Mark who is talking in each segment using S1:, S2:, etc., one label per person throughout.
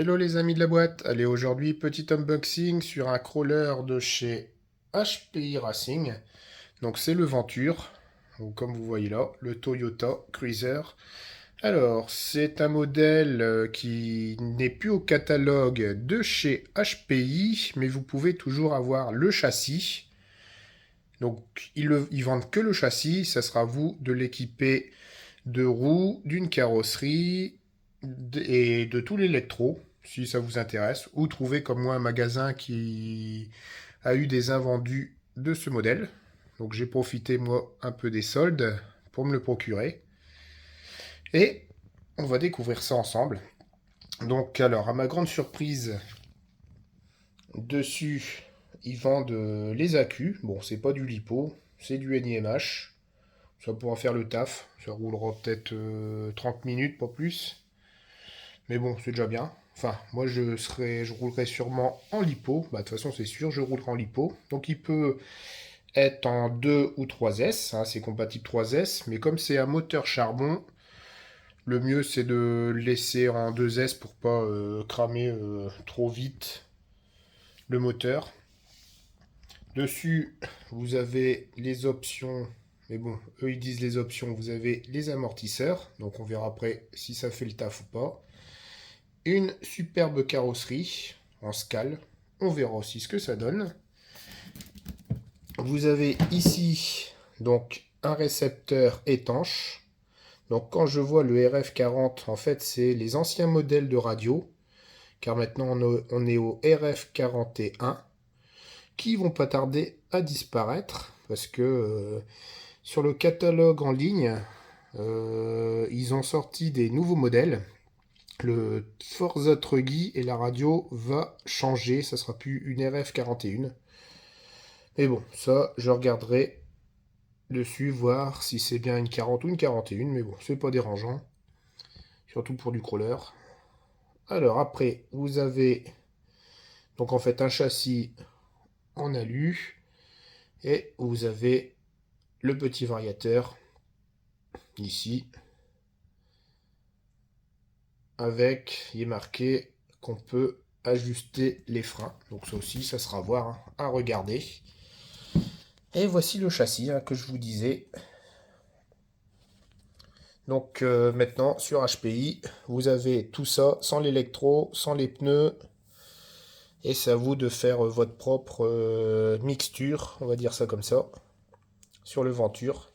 S1: Hello les amis de la boîte, allez aujourd'hui petit unboxing sur un crawler de chez HPI Racing. Donc c'est le Venture, donc, comme vous voyez là, le Toyota Cruiser. Alors c'est un modèle qui n'est plus au catalogue de chez HPI, mais vous pouvez toujours avoir le châssis. Donc ils vendent que le châssis, ça sera à vous de l'équiper de roues, d'une carrosserie et de tout l'électro, si ça vous intéresse, ou trouver comme moi un magasin qui a eu des invendus de ce modèle. Donc j'ai profité moi un peu des soldes pour me le procurer. Et on va découvrir ça ensemble. Donc alors, à ma grande surprise, dessus, ils vendent les accus. Bon, c'est pas du lipo, c'est du NIMH. Ça pourra faire le taf. Ça roulera peut-être 30 minutes, pas plus. Mais bon, c'est déjà bien. Enfin, moi, je roulerai sûrement en lipo. Bah, de toute façon, c'est sûr, je roulerai en lipo. Donc, il peut être en 2 ou 3S. Hein, c'est compatible 3S. Mais comme c'est un moteur charbon, le mieux, c'est de le laisser en 2S pour pas cramer trop vite le moteur. Dessus, vous avez les options. Mais bon, eux, ils disent les options. Vous avez les amortisseurs. Donc, on verra après si ça fait le taf ou pas. Une superbe carrosserie en scale. On verra aussi ce que ça donne. Vous avez ici donc un récepteur étanche. Donc quand je vois le RF40, en fait c'est les anciens modèles de radio. Car maintenant on est au RF41 qui vont pas tarder à disparaître. Parce que sur le catalogue en ligne, ils ont sorti des nouveaux modèles. Le Forza Truggy et la radio va changer, ça sera plus une RF41. Mais bon, ça, je regarderai dessus, voir si c'est bien une 40 ou une 41, mais bon, c'est pas dérangeant, surtout pour du crawler. Alors après, vous avez donc en fait un châssis en alu, et vous avez le petit variateur ici, avec, il est marqué qu'on peut ajuster les freins. Donc ça aussi, ça sera à voir, hein, à regarder. Et voici le châssis hein, que je vous disais. Donc maintenant, sur HPI, vous avez tout ça, sans l'électro, sans les pneus. Et c'est à vous de faire votre propre mixture, on va dire ça comme ça, sur le Venture.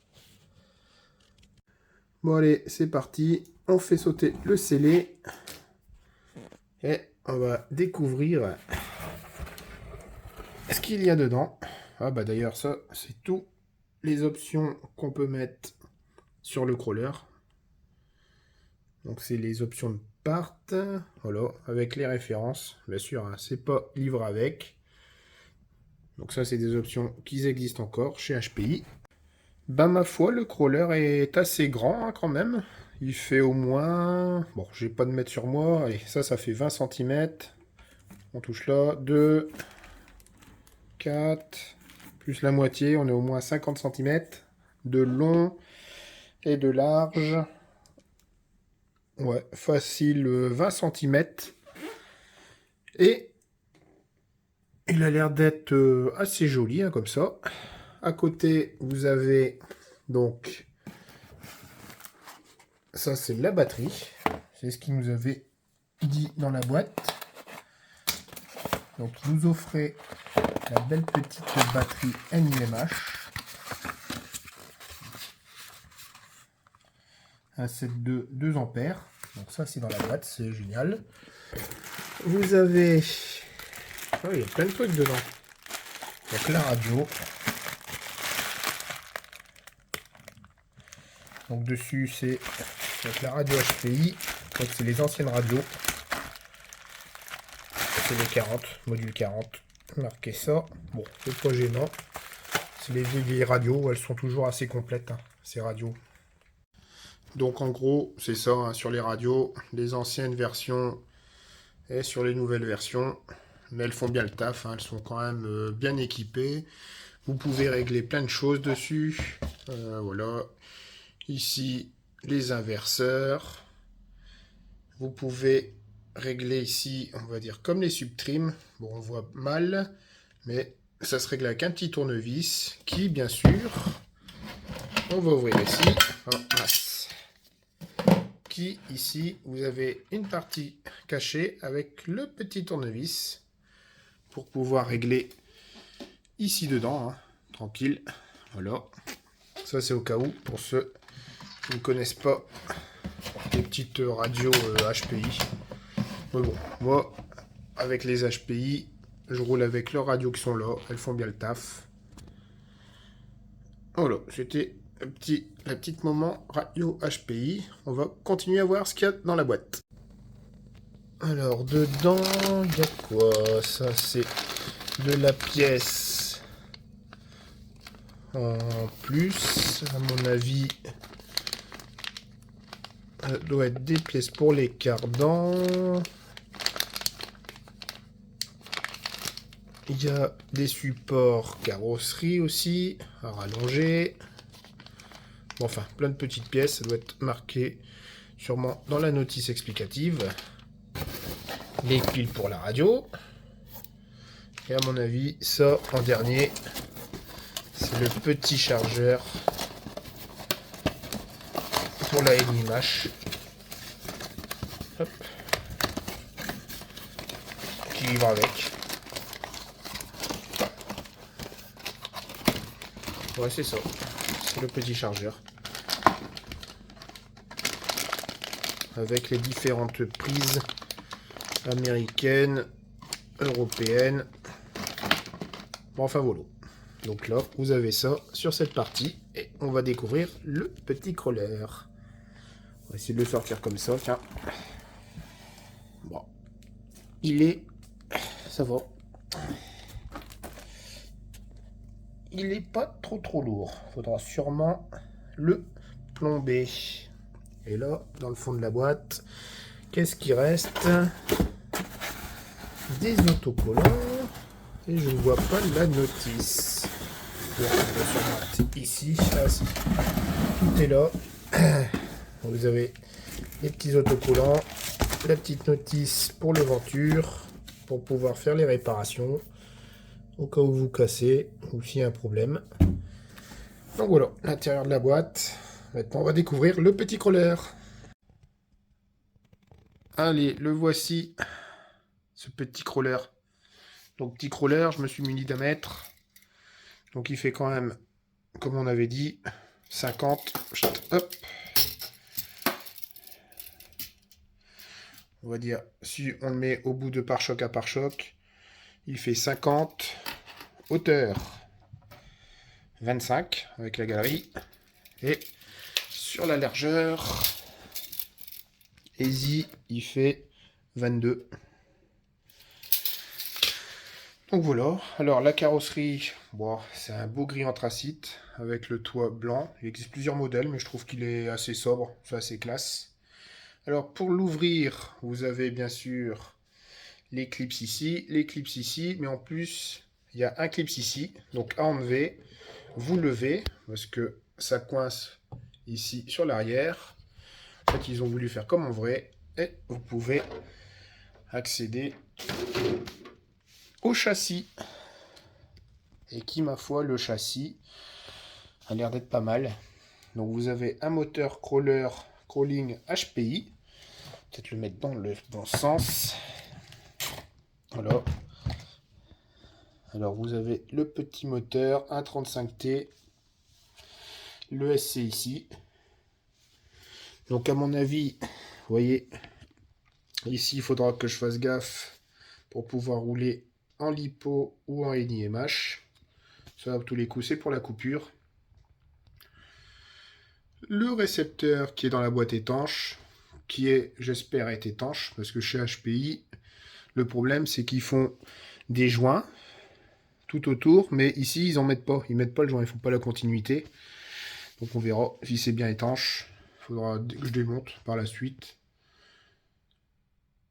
S1: Bon allez, c'est parti. On fait sauter le scellé. Et on va découvrir ce qu'il y a dedans. Ah bah d'ailleurs ça, c'est tout les options qu'on peut mettre sur le crawler. Donc c'est les options de part, voilà, avec les références. Bien sûr, hein, c'est pas livré avec. Donc ça, c'est des options qui existent encore chez HPI. Ben ma foi, le crawler est assez grand hein, quand même. Il fait au moins... Bon, je vais pas de mettre sur moi. Allez, ça fait 20 cm. On touche là. 2, 4, plus la moitié. On est au moins 50 cm de long et de large. Ouais, facile 20 cm. Et il a l'air d'être assez joli, hein, comme ça. À côté, vous avez donc... Ça, c'est la batterie. C'est ce qu'il nous avait dit dans la boîte. Donc, vous offrez la belle petite batterie NIMH. Un set de 2 ampères. Donc, ça, c'est dans la boîte. C'est génial. Vous avez... Oh, il y a plein de trucs dedans. Donc, la radio. Donc, dessus, c'est la radio HPI. Donc, c'est les anciennes radios. C'est le 40, module 40. Marquez ça. Bon, c'est pas gênant. C'est les vieilles radios, elles sont toujours assez complètes, hein, ces radios. Donc en gros, c'est ça, hein, sur les radios, les anciennes versions et sur les nouvelles versions. Mais elles font bien le taf, hein, elles sont quand même bien équipées. Vous pouvez régler plein de choses dessus. Voilà. Ici, les inverseurs. Vous pouvez régler ici, on va dire comme les subtrims. Bon, on voit mal, mais ça se règle avec un petit tournevis qui, bien sûr, on va ouvrir ici. Oh, mince. Qui, ici, vous avez une partie cachée avec le petit tournevis pour pouvoir régler ici dedans, hein, tranquille. Voilà. Ça, c'est au cas où, pour ceux qui ne connaissent pas les petites radios HPI. Mais bon, moi, avec les HPI, je roule avec leurs radios qui sont là. Elles font bien le taf. Voilà, c'était la petite moment radio HPI. On va continuer à voir ce qu'il y a dans la boîte. Alors, dedans, il y a quoi? Ça, c'est de la pièce en plus. À mon avis, ça doit être des pièces pour les cardans. Il y a des supports carrosserie aussi, à rallonger. Bon, enfin, plein de petites pièces. Ça doit être marqué sûrement dans la notice explicative. Les piles pour la radio. Et à mon avis, ça, en dernier, c'est le petit chargeur pour la NiMH. Hop. Qui va avec. Ouais, c'est ça. C'est le petit chargeur. Avec les différentes prises américaines, européennes. Bon, enfin voilà. Donc là, vous avez ça sur cette partie. Et on va découvrir le petit crawler. On va essayer de le sortir comme ça. Tiens. Bon. Il est... Ça va. Il n'est pas trop lourd. Faudra sûrement le plomber. Et là, dans le fond de la boîte, qu'est-ce qui reste? Des autocollants. Et je ne vois pas la notice. C'est ici. Ah, si. Tout est là. Vous avez les petits autocollants. La petite notice pour les ventures. Pour pouvoir faire les réparations. Au cas où vous cassez. Ou s'il y a un problème. Donc voilà, l'intérieur de la boîte. Maintenant, on va découvrir le petit crawler. Allez, le voici. Ce petit crawler. Donc petit crawler, je me suis muni d'un mètre. Donc il fait quand même, comme on avait dit, 50. Hop. On va dire, si on le met au bout de pare-choc à pare-choc, il fait 50. Hauteur 25 avec la galerie. Et sur la largeur, easy, il fait 22. Donc voilà, alors la carrosserie, bon, c'est un beau gris anthracite avec le toit blanc. Il existe plusieurs modèles, mais je trouve qu'il est assez sobre, c'est assez classe. Alors pour l'ouvrir, vous avez bien sûr les clips ici, mais en plus, il y a un clip ici, donc à enlever, vous levez, parce que ça coince ici sur l'arrière. En fait, ils ont voulu faire comme en vrai, et vous pouvez accéder au châssis. Et qui, ma foi, le châssis a l'air d'être pas mal. Donc vous avez un moteur crawling HPI. Peut-être le mettre dans le bon sens. Voilà. Alors vous avez le petit moteur 1.35T. Le SC ici. Donc à mon avis, vous voyez, ici il faudra que je fasse gaffe pour pouvoir rouler en lipo ou en NiMH. Ça, à tous les coups, c'est pour la coupure. Le récepteur qui est dans la boîte étanche, qui est, j'espère, est étanche, parce que chez HPI, le problème, c'est qu'ils font des joints tout autour, mais ici, ils en mettent pas. Ils mettent pas le joint, ils font pas la continuité. Donc on verra si c'est bien étanche. Il faudra que je démonte par la suite.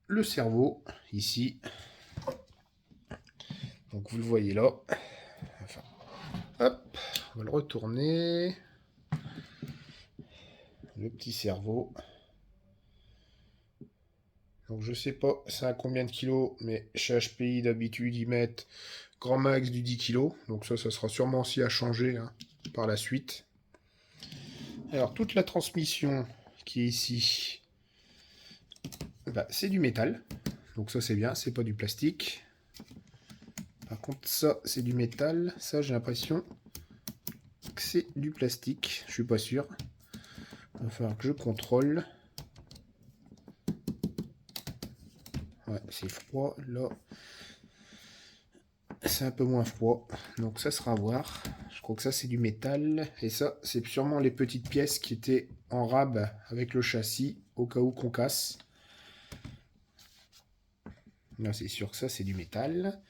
S1: Le cerveau, ici. Donc vous le voyez là. Enfin, hop, on va le retourner. Le petit cerveau. Donc je sais pas c'est à combien de kilos, mais chez HPI d'habitude ils mettent grand max du 10 kilos. Donc ça sera sûrement aussi à changer hein, par la suite. Alors toute la transmission qui est ici, bah, c'est du métal. Donc ça c'est bien, c'est pas du plastique. Par contre ça c'est du métal. Ça j'ai l'impression que c'est du plastique. Je suis pas sûr. Il va falloir que je contrôle. Ouais, c'est froid là. C'est un peu moins froid. Donc ça sera à voir. Je crois que ça c'est du métal. Et ça c'est sûrement les petites pièces qui étaient en rab avec le châssis au cas où qu'on casse. Là c'est sûr que ça c'est du métal.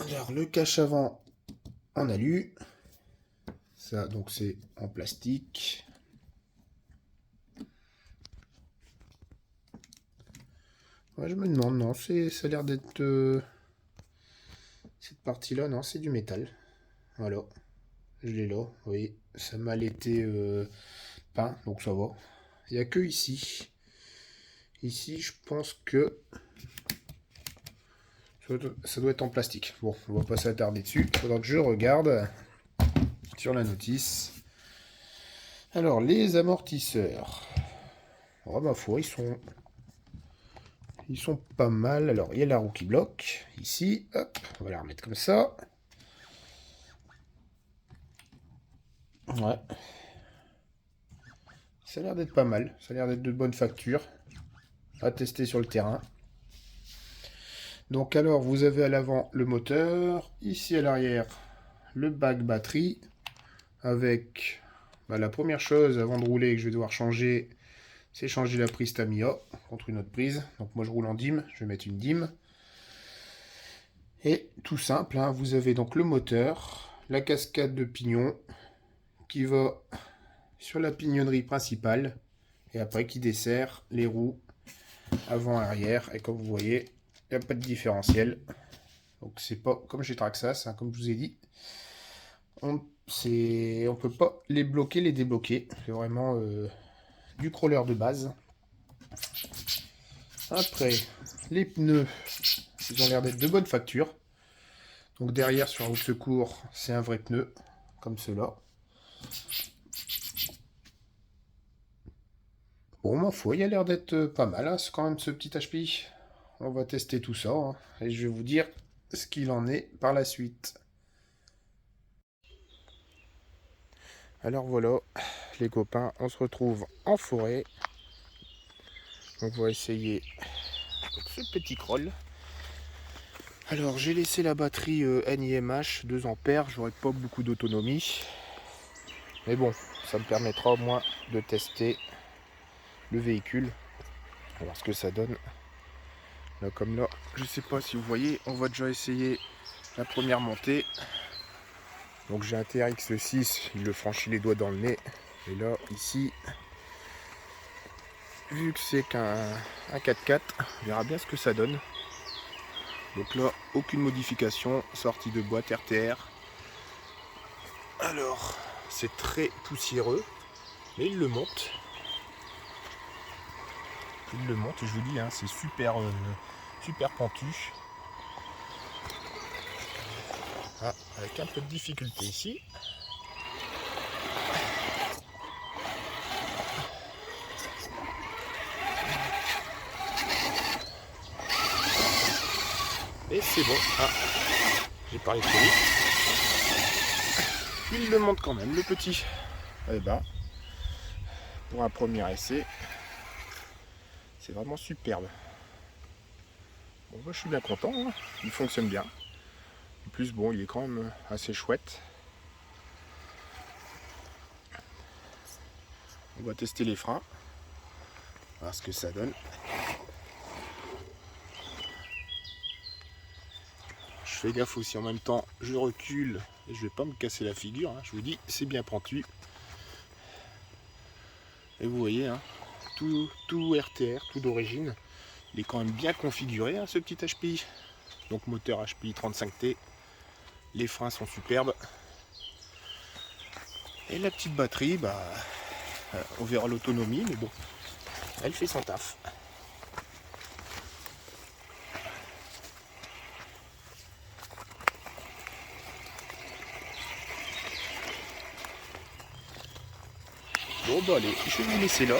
S1: Alors le cache avant en alu. Ça donc c'est en plastique. Ouais, je me demande, non, ça a l'air d'être... Cette partie-là, non, c'est du métal. Voilà, je l'ai là, vous voyez, ça m'a été peint, donc ça va. Il n'y a que ici. Ici, je pense que ça doit être en plastique. Bon, on va pas s'attarder dessus. Il faudra que je regarde sur la notice. Alors, les amortisseurs. Oh, ma foi, ils sont pas mal. Alors, il y a la roue qui bloque. Ici, hop, on va la remettre comme ça. Ouais. Ça a l'air d'être pas mal. Ça a l'air d'être de bonne facture. À tester sur le terrain. Donc alors, vous avez à l'avant le moteur. Ici à l'arrière, le bac batterie. Avec la première chose avant de rouler que je vais devoir changer, c'est changer la prise Tamiya contre une autre prise. Donc moi je roule en DIM, je vais mettre une DIM. Et tout simple, hein, vous avez donc le moteur, la cascade de pignon qui va sur la pignonnerie principale et après qui dessert les roues avant arrière. Et comme vous voyez, il n'y a pas de différentiel. Donc c'est pas comme chez Traxxas, hein, comme je vous ai dit. On peut pas les bloquer, les débloquer. C'est vraiment du crawler de base. Après, les pneus, ils ont l'air d'être de bonne facture. Donc derrière sur la roue de secours, c'est un vrai pneu, comme cela. Bon, ma foi, il a l'air d'être pas mal, hein, c'est quand même ce petit HPI. On va tester tout ça, hein, et je vais vous dire ce qu'il en est par la suite. Alors voilà, les copains, on se retrouve en forêt. On va essayer ce petit crawl. Alors j'ai laissé la batterie NIMH 2 ampères, j'aurai pas beaucoup d'autonomie. Mais bon, ça me permettra au moins de tester le véhicule. On va voir ce que ça donne. Là comme là, je sais pas si vous voyez, on va déjà essayer la première montée. Donc j'ai un TRX6, il le franchit les doigts dans le nez. Et là, ici, vu que c'est qu'un 4x4, on verra bien ce que ça donne. Donc là, aucune modification, sortie de boîte RTR. Alors, c'est très poussiéreux, mais il le monte. Il le monte, et je vous dis, hein, c'est super, super pentu. Ah, avec un peu de difficulté ici. Et c'est bon. Ah, j'ai parlé trop vite. Il le monte quand même, le petit. Eh ben, pour un premier essai, c'est vraiment superbe. Bon, moi, je suis bien content, hein. Il fonctionne bien. En plus, bon, il est quand même assez chouette. On va tester les freins, voir ce que ça donne. Je fais gaffe aussi en même temps, je recule et je vais pas me casser la figure, hein. Je vous dis, c'est bien pentu. Et vous voyez, hein, tout RTR, tout d'origine. Il est quand même bien configuré, hein, ce petit HPI. Donc moteur HPI 35T. Les freins sont superbes. Et la petite batterie, on verra l'autonomie, mais bon, elle fait son taf. Bon bah allez, je vais vous laisser là.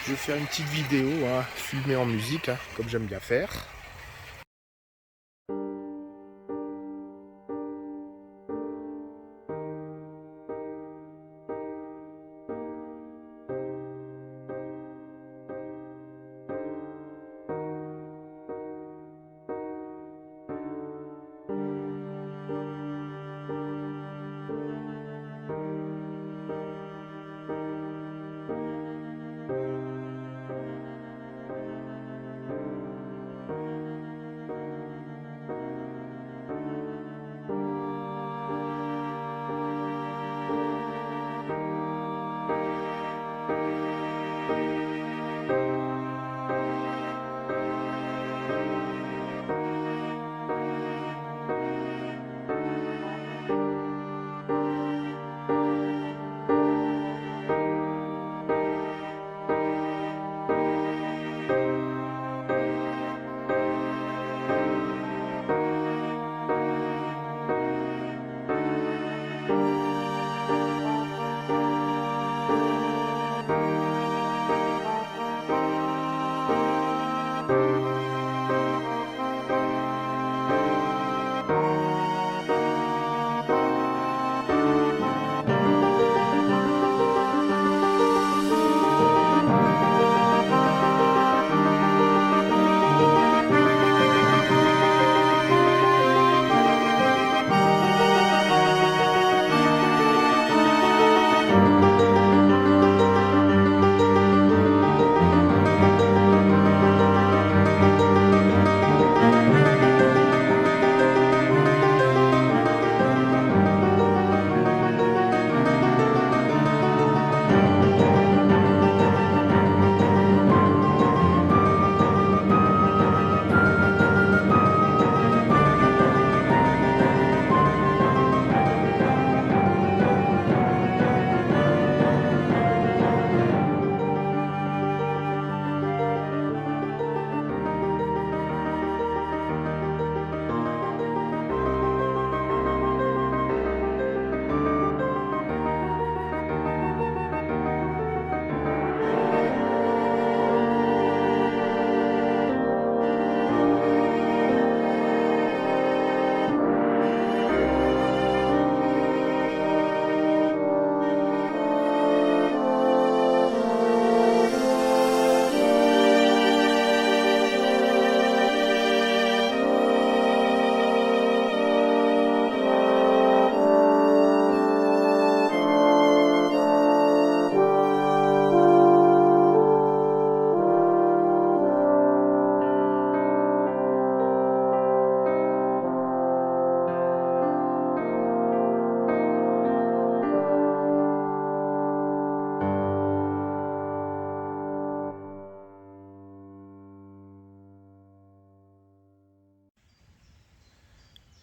S1: Je vais faire une petite vidéo, hein, filmée en musique, hein, comme j'aime bien faire.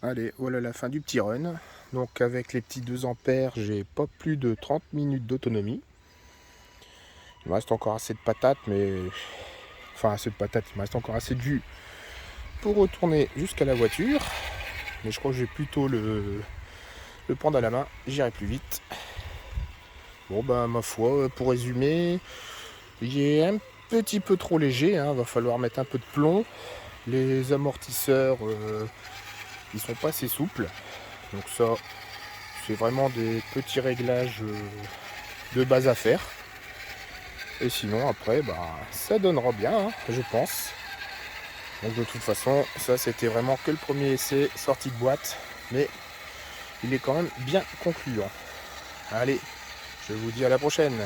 S1: Allez, voilà la fin du petit run. Donc avec les petits 2 ampères, j'ai pas plus de 30 minutes d'autonomie. Il me reste encore assez de patates, mais... Enfin, assez de patates, il me reste encore assez de jus pour retourner jusqu'à la voiture. Mais je crois que je vais plutôt le prendre à la main, j'irai plus vite. Bon ben, ma foi, pour résumer, il est un petit peu trop léger, hein, va falloir mettre un peu de plomb. Les amortisseurs... ils sont pas assez souples, donc ça c'est vraiment des petits réglages de base à faire. Et sinon après bah ça donnera bien, hein, je pense. Donc de toute façon ça c'était vraiment que le premier essai sorti de boîte, mais il est quand même bien concluant. Allez, je vous dis à la prochaine.